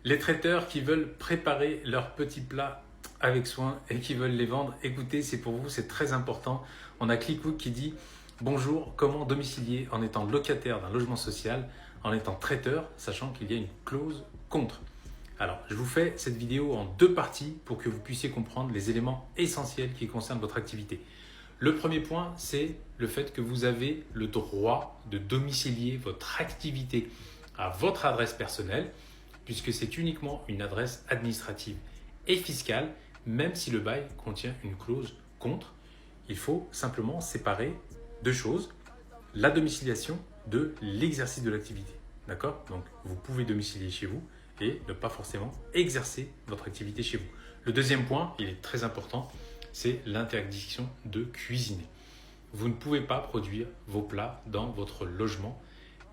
Les traiteurs qui veulent préparer leurs petits plats avec soin et qui veulent les vendre, écoutez, c'est pour vous, c'est très important. On a Clickhook qui dit « Bonjour, comment domicilier en étant locataire d'un logement social, en étant traiteur, sachant qu'il y a une clause contre ?» Alors, je vous fais cette vidéo en deux parties pour que vous puissiez comprendre les éléments essentiels qui concernent votre activité. Le premier point, c'est le fait que vous avez le droit de domicilier votre activité à votre adresse personnelle, puisque c'est uniquement une adresse administrative et fiscale, même si le bail contient une clause contre. Il faut simplement séparer deux choses, la domiciliation de l'exercice de l'activité. D'accord? Donc, vous pouvez domicilier chez vous et ne pas forcément exercer votre activité chez vous. Le deuxième point, il est très important, c'est l'interdiction de cuisiner. Vous ne pouvez pas produire vos plats dans votre logement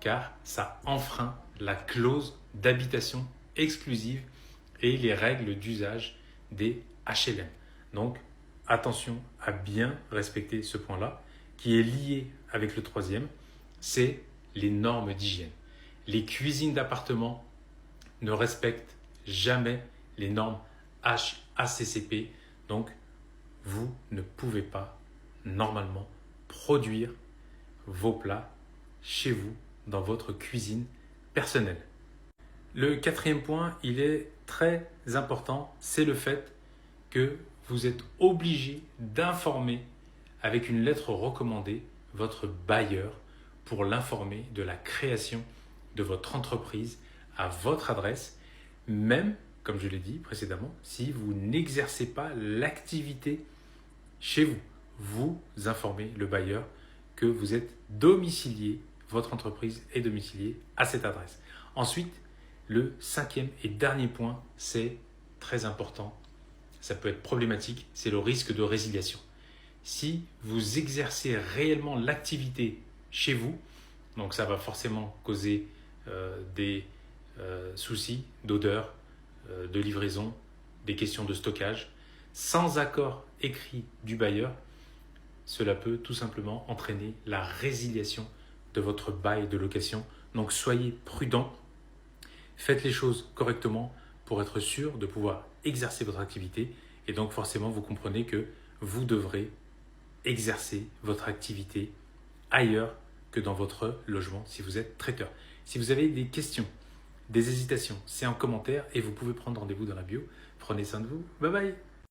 car ça enfreint la clause d'habitation exclusive et les règles d'usage des HLM. Donc, attention à bien respecter ce point-là qui est lié avec le troisième, c'est les normes d'hygiène. Les cuisines d'appartement ne respectent jamais les normes HACCP, donc vous ne pouvez pas normalement produire vos plats chez vous dans votre cuisine personnelle. Le quatrième point, il est très important, c'est le fait que vous êtes obligé d'informer avec une lettre recommandée votre bailleur pour l'informer de la création de votre entreprise à votre adresse, même, comme je l'ai dit précédemment, si vous n'exercez pas l'activité chez vous. Vous informez le bailleur que vous êtes domicilié, votre entreprise est domiciliée à cette adresse. Ensuite, le cinquième et dernier point, c'est très important, ça peut être problématique, c'est le risque de résiliation. Si vous exercez réellement l'activité chez vous, donc ça va forcément causer des soucis d'odeur, de livraison, des questions de stockage. Sans accord écrit du bailleur, cela peut tout simplement entraîner la résiliation de votre bail de location. Donc soyez prudents, faites les choses correctement pour être sûr de pouvoir exercer votre activité. Et donc forcément, vous comprenez que vous devrez exercer votre activité ailleurs que dans votre logement si vous êtes traiteur. Si vous avez des questions, des hésitations, c'est en commentaire et vous pouvez prendre rendez-vous dans la bio. Prenez soin de vous. Bye bye.